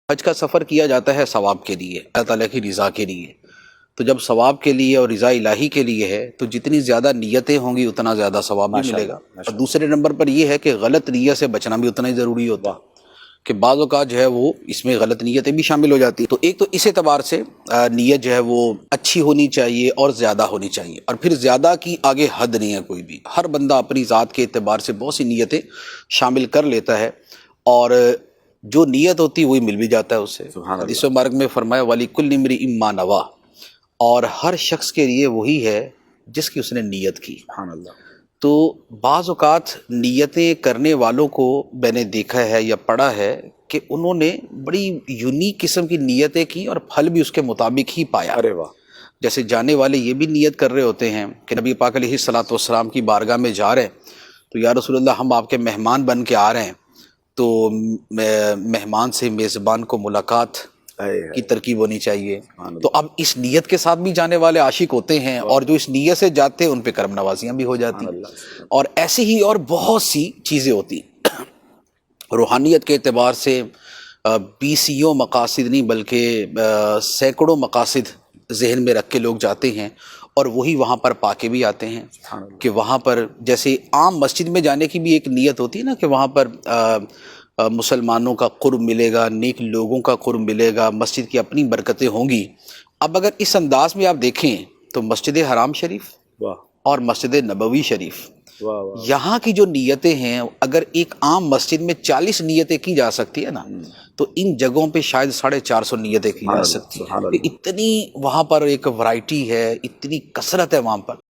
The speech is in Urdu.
حج کا سفر کیا جاتا ہے ثواب کے لیے، اللہ تعالیٰ کی رضا کے لیے۔ تو جب ثواب کے لیے اور رضا الہی کے لیے ہے تو جتنی زیادہ نیتیں ہوں گی اتنا زیادہ ثواب بھی ملے گا۔ اور دوسرے نمبر پر یہ ہے کہ غلط نیت سے بچنا بھی اتنا ہی ضروری ہوتا کہ بعض اوقات جو ہے وہ اس میں غلط نیتیں بھی شامل ہو جاتی ہیں۔ تو ایک تو اس اعتبار سے نیت جو ہے وہ اچھی ہونی چاہیے اور زیادہ ہونی چاہیے، اور پھر زیادہ کی آگے حد نہیں ہے کوئی بھی۔ ہر بندہ اپنی ذات کے اعتبار سے بہت سی نیتیں شامل کر لیتا ہے، اور جو نیت ہوتی ہے وہی مل بھی جاتا ہے اس سے۔ حدیث مبارک میں فرمایا وَلِكُلِّ امْرِئٍ مَّا نَوَىٰ، اور ہر شخص کے لیے وہی ہے جس کی اس نے نیت کی۔ تو بعض اوقات نیتیں کرنے والوں کو میں نے دیکھا ہے یا پڑھا ہے کہ انہوں نے بڑی یونیک قسم کی نیتیں کی اور پھل بھی اس کے مطابق ہی پایا۔ ارے واہ! جیسے جانے والے یہ بھی نیت کر رہے ہوتے ہیں کہ نبی پاک علیہ الصلوۃ والسلام کی بارگاہ میں جا رہے ہیں تو یا رسول اللہ ہم آپ کے مہمان بن کے آ رہے ہیں، تو مہمان سے میزبان کو ملاقات کی ترکیب ہونی چاہیے۔ تو اب اس نیت کے ساتھ بھی جانے والے عاشق ہوتے ہیں، اور جو اس نیت سے جاتے ہیں ان پہ کرم نوازیاں بھی ہو جاتی ہیں، اور ایسے ہی اور بہت سی چیزیں ہوتی ہیں۔ روحانیت کے اعتبار سے بیسیوں مقاصد نہیں بلکہ سینکڑوں مقاصد ذہن میں رکھ کے لوگ جاتے ہیں، اور وہی وہاں پر پا کے بھی آتے ہیں کہ وہاں پر جیسے عام مسجد میں جانے کی بھی ایک نیت ہوتی ہے نا کہ وہاں پر مسلمانوں کا قرب ملے گا، نیک لوگوں کا قرب ملے گا، مسجد کی اپنی برکتیں ہوں گی۔ اب اگر اس انداز میں آپ دیکھیں تو مسجد حرام شریف اور مسجد نبوی شریف، یہاں کی جو نیتیں ہیں اگر ایک عام مسجد میں 40 نیتیں کی جا سکتی ہے نا، تو ان جگہوں پہ شاید 450 نیتیں کی جا سکتی ہیں۔ اتنی وہاں پر ایک ورائٹی ہے، اتنی کثرت ہے وہاں پر۔